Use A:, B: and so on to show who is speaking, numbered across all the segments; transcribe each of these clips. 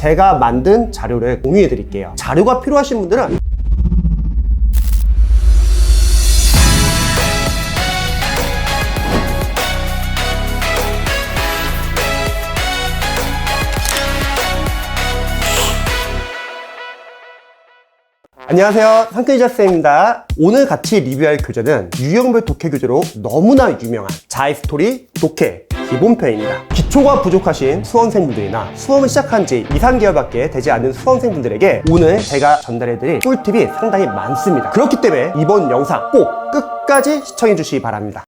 A: 제가 만든 자료를 공유해 드릴게요. 자료가 필요하신 분들은 안녕하세요, 상크니자쌤입니다. 오늘 같이 리뷰할 교재는 유형별 독해 교재로 너무나 유명한 자이스토리 독해 기본편입니다. 기초가 부족하신 수험생분들이나 수험을 시작한 지 2, 3개월밖에 되지 않은 수험생분들에게 오늘 제가 전달해드릴 꿀팁이 상당히 많습니다. 그렇기 때문에 이번 영상 꼭 끝까지 시청해 주시기 바랍니다.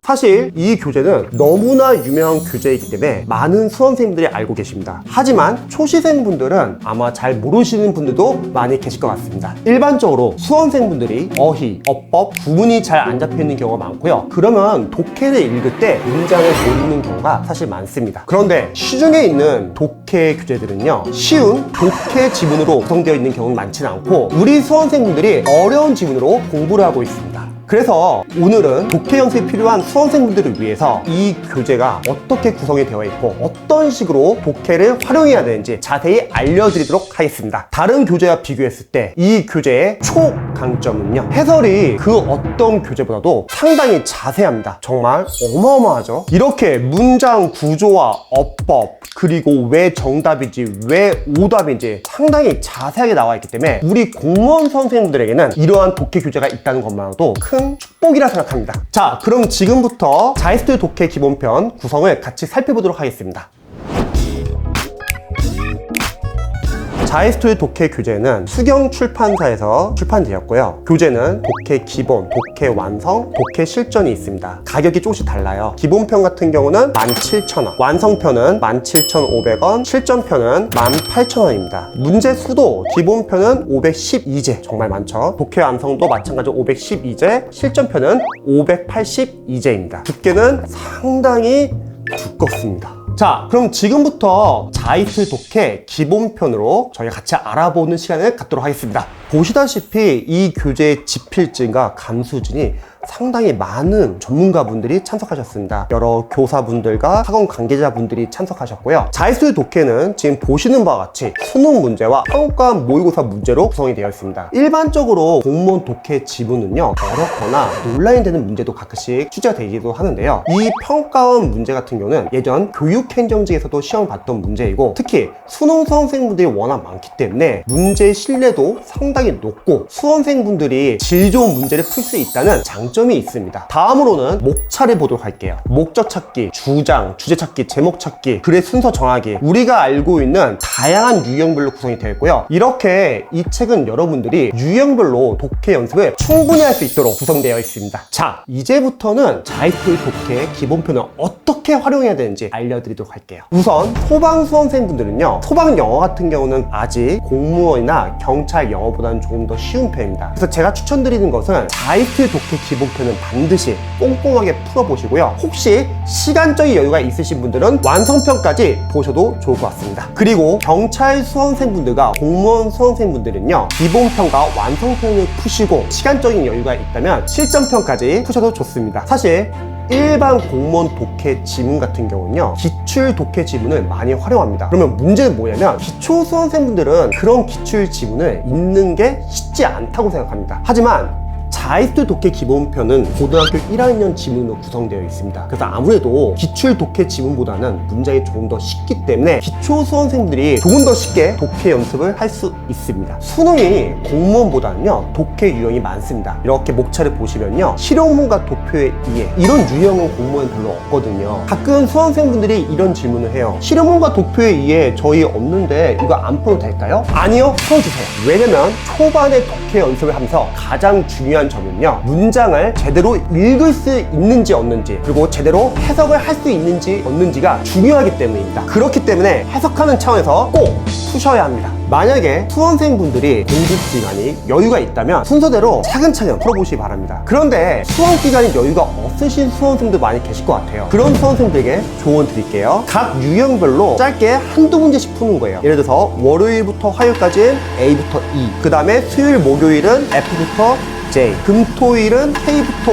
A: 사실 이 교재는 너무나 유명한 교재이기 때문에 많은 수험생분들이 알고 계십니다. 하지만 초시생분들은 아마 잘 모르시는 분들도 많이 계실 것 같습니다. 일반적으로 수험생분들이 어휘, 어법, 구문이 잘 안 잡혀있는 경우가 많고요. 그러면 독해를 읽을 때 문장을 모르는 경우가 사실 많습니다. 그런데 시중에 있는 독해 교재들은요, 쉬운 독해 지문으로 구성되어 있는 경우는 많지는 않고 우리 수험생분들이 어려운 지문으로 공부를 하고 있습니다. 그래서 오늘은 독해 연습이 필요한 수험생분들을 위해서 이 교재가 어떻게 구성이 되어 있고 어떤 식으로 독해를 활용해야 되는지 자세히 알려드리도록 하겠습니다. 다른 교재와 비교했을 때 이 교재의 초강점은요, 해설이 그 어떤 교재보다도 상당히 자세합니다. 정말 어마어마하죠. 이렇게 문장 구조와 어법, 그리고 왜 정답인지 왜 오답인지 상당히 자세하게 나와 있기 때문에 우리 공무원 선생님들에게는 이러한 독해 교재가 있다는 것만으로도 큰 축복이라 생각합니다. 자, 그럼 지금부터 자이스토리 독해 기본편 구성을 같이 살펴보도록 하겠습니다. 자이스토리 독해 교재는 수경 출판사에서 출판되었고요. 교재는 독해 기본, 독해 완성, 독해 실전이 있습니다. 가격이 조금씩 달라요. 기본편 같은 경우는 17,000원, 완성편은 17,500원, 실전편은 18,000원입니다. 문제 수도 기본편은 512제, 정말 많죠. 독해 완성도 마찬가지로 512제, 실전편은 582제입니다. 두께는 상당히 두껍습니다. 자, 그럼 지금부터 자이스토리 독해 기본편으로 저희가 같이 알아보는 시간을 갖도록 하겠습니다. 보시다시피 이 교재의 지필진과 감수진이 상당히 많은 전문가분들이 참석하셨습니다. 여러 교사분들과 학원 관계자분들이 참석하셨고요. 자이스토리 독해는 지금 보시는 바와 같이 수능 문제와 평가 모의고사 문제로 구성이 되어 있습니다. 일반적으로 공무원 독해 지문은요, 어렵거나 논란이 되는 문제도 가끔씩 출제가 되기도 하는데요. 이 평가원 문제 같은 경우는 예전 교육행정직에서도 시험 봤던 문제이고, 특히 수능 수험생분들이 워낙 많기 때문에 문제의 신뢰도 상당히 높고 수험생분들이 질 좋은 문제를 풀 수 있다는 장점이 있습니다. 다음으로는 목차를 보도록 할게요. 목적 찾기, 주장, 주제 찾기, 제목 찾기, 글의 순서 정하기, 우리가 알고 있는 다양한 유형별로 구성이 되어 있고요. 이렇게 이 책은 여러분들이 유형별로 독해 연습을 충분히 할 수 있도록 구성되어 있습니다. 자, 이제부터는 자이스토리 독해 기본편을 어떻게 활용해야 되는지 알려드리도록 할게요. 우선 소방 수험생분들은요, 소방 영어 같은 경우는 아직 공무원이나 경찰 영어보다는 조금 더 쉬운 편입니다. 그래서 제가 추천드리는 것은 자이스토리 독해 기본편은 반드시 꼼꼼하게 풀어보시고요. 혹시 시간적인 여유가 있으신 분들은 완성편까지 보셔도 좋을 것 같습니다. 그리고 경찰 수험생분들과 공무원 수험생분들은요, 기본편과 완성편을 푸시고 시간적인 여유가 있다면 실전편까지 푸셔도 좋습니다. 사실 일반 공무원 독해 지문 같은 경우는요, 기출 독해 지문을 많이 활용합니다. 그러면 문제는 뭐냐면 기초 수험생분들은 그런 기출 지문을 읽는 게 쉽지 않다고 생각합니다. 하지만 자이스토리 독해 기본편은 고등학교 1학년 지문으로 구성되어 있습니다. 그래서 아무래도 기출 독해 지문보다는 문장이 조금 더 쉽기 때문에 기초 수험생들이 조금 더 쉽게 독해 연습을 할 수 있습니다. 수능이 공무원보다는요, 독해 유형이 많습니다. 이렇게 목차를 보시면요, 실용문과 도표의 이해, 이런 유형은 공무원에 별로 없거든요. 가끔 수험생분들이 이런 질문을 해요. 실용문과 도표의 이해 저희 없는데 이거 안 풀어도 될까요? 아니요, 풀어주세요. 왜냐면 초반에 독해 연습을 하면서 가장 중요한 점은요, 문장을 제대로 읽을 수 있는지 없는지, 그리고 제대로 해석을 할 수 있는지 없는지가 중요하기 때문입니다. 그렇기 때문에 해석하는 차원에서 꼭 푸셔야 합니다. 만약에 수험생분들이 공부기간이 여유가 있다면 순서대로 차근차근 풀어보시기 바랍니다. 그런데 수험기간이 여유가 없으신 수험생들 많이 계실 것 같아요. 그런 수험생들에게 조언 드릴게요. 각 유형별로 짧게 한두 문제씩 푸는 거예요. 예를 들어서 월요일부터 화요일까지는 A부터 E, 그 다음에 수요일 목요일은 F부터 J, 금토일은 K부터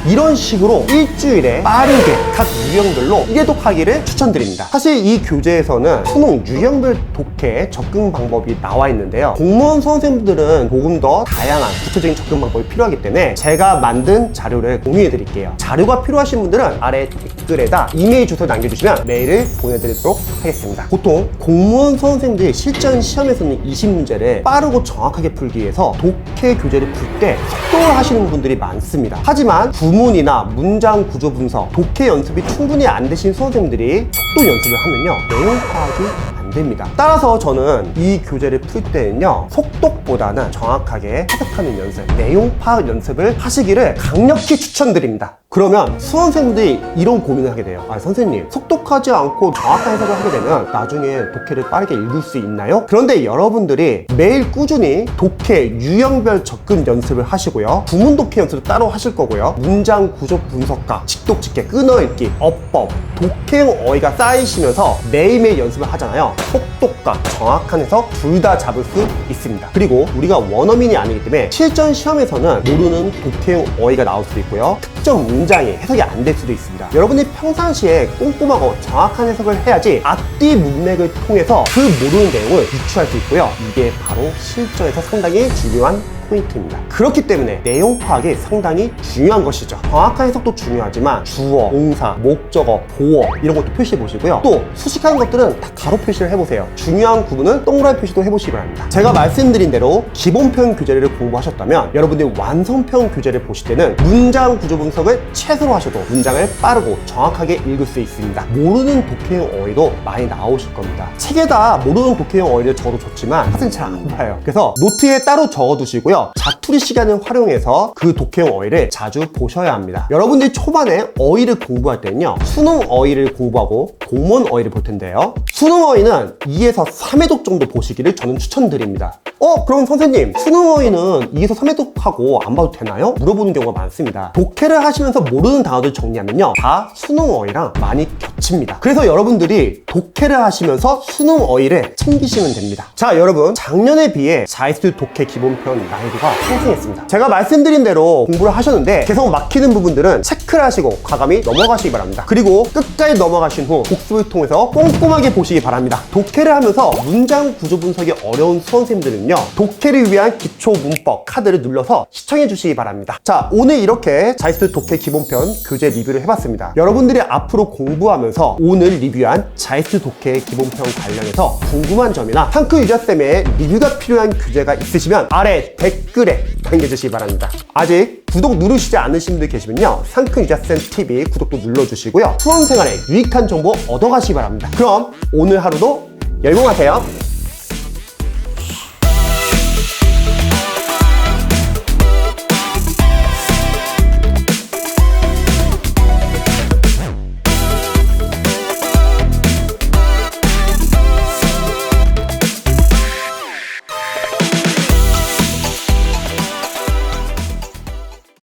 A: 이런 식으로 일주일에 빠르게 각 유형별로 이해독하기를 추천드립니다. 사실 이 교재에서는 수능 유형별 독해 접근 방법이 나와 있는데요. 공무원 선생님들은 조금 더 다양한 구체적인 접근 방법이 필요하기 때문에 제가 만든 자료를 공유해 드릴게요. 자료가 필요하신 분들은 아래 댓글에다 이메일 주소 남겨주시면 메일을 보내드리도록 하겠습니다. 보통 공무원 선생님들이 실전 시험에서는 20문제를 빠르고 정확하게 풀기 위해서 독해 교재를 풀 때 속도를 하시는 분들이 많습니다. 하지만 구문이나 문장 구조 분석, 독해 연습이 충분히 안 되신 선생님들이 속도 연습을 하면요, 내용 파악이 안 됩니다. 따라서 저는 이 교재를 풀 때는요, 속독보다는 정확하게 해석하는 연습, 내용 파악 연습을 하시기를 강력히 추천드립니다. 그러면 수험생들이 이런 고민을 하게 돼요. 아, 선생님, 속독하지 않고 정확한 해석을 하게 되면 나중에 독해를 빠르게 읽을 수 있나요? 그런데 여러분들이 매일 꾸준히 독해 유형별 접근 연습을 하시고요, 구문 독해 연습도 따로 하실 거고요, 문장 구조 분석과 직독 직해, 끊어읽기, 어법, 독해형 어휘가 쌓이시면서 매일매일 연습을 하잖아요. 속독과 정확한 해석 둘 다 잡을 수 있습니다. 그리고 우리가 원어민이 아니기 때문에 실전 시험에서는 모르는 독해형 어휘가 나올 수도 있고요, 특정 문장이 해석이 안 될 수도 있습니다. 여러분이 평상시에 꼼꼼하고 정확한 해석을 해야지 앞뒤 문맥을 통해서 그 모르는 내용을 유추할 수 있고요. 이게 바로 실전에서 상당히 중요한 포인트입니다. 그렇기 때문에 내용 파악이 상당히 중요한 것이죠. 정확한 해석도 중요하지만 주어, 동사, 목적어, 보어 이런 것도 표시해 보시고요. 또 수식하는 것들은 다 가로 표시를 해보세요. 중요한 구분은 동그라미 표시도 해보시기 바랍니다. 제가 말씀드린 대로 기본편 교재를 공부하셨다면 여러분들이 완성편 교재를 보실 때는 문장 구조 분석을 최소로 하셔도 문장을 빠르고 정확하게 읽을 수 있습니다. 모르는 독해형 어휘도 많이 나오실 겁니다. 책에다 모르는 독해형 어휘를 적어도 좋지만 사실 잘 안 봐요. 그래서 노트에 따로 적어두시고요, 자투리 시간을 활용해서 그 독해형 어휘를 자주 보셔야 합니다. 여러분들이 초반에 어휘를 공부할 때는요, 수능 어휘를 공부하고 공무원 어휘를 볼 텐데요, 수능 어휘는 2에서 3회독 정도 보시기를 저는 추천드립니다. 그럼 선생님, 수능 어휘는 2에서 3회독하고 안 봐도 되나요? 물어보는 경우가 많습니다. 독해를 하시면서 모르는 단어들 정리하면요, 다 수능 어휘랑 많이 겹칩니다. 그래서 여러분들이 독해를 하시면서 수능 어휘를 챙기시면 됩니다. 자, 여러분, 작년에 비해 자이스트 독해 기본편 난이도가 상승했습니다. 제가 말씀드린 대로 공부를 하셨는데 계속 막히는 부분들은 체크를 하시고 과감히 넘어가시기 바랍니다. 그리고 끝까지 넘어가신 후 복습을 통해서 꼼꼼하게 보시기 바랍니다. 독해를 하면서 문장 구조 분석이 어려운 수험생들은요, 독해를 위한 기초 문법 카드를 눌러서 시청해 주시기 바랍니다. 자, 오늘 이렇게 자이스트 독해 기본편 교재 리뷰를 해봤습니다. 여러분들이 앞으로 공부하면서 오늘 리뷰한 자이스트 독해 기본편 관련해서 궁금한 점이나 상크 유자쌤의 리뷰가 필요한 교재가 있으시면 아래 댓글에 남겨주시기 바랍니다. 아직 구독 누르시지 않으신 분들 계시면요, 상크 유자쌤 TV 구독도 눌러주시고요, 수험생활에 유익한 정보 얻어가시기 바랍니다. 그럼 오늘 하루도 열공하세요.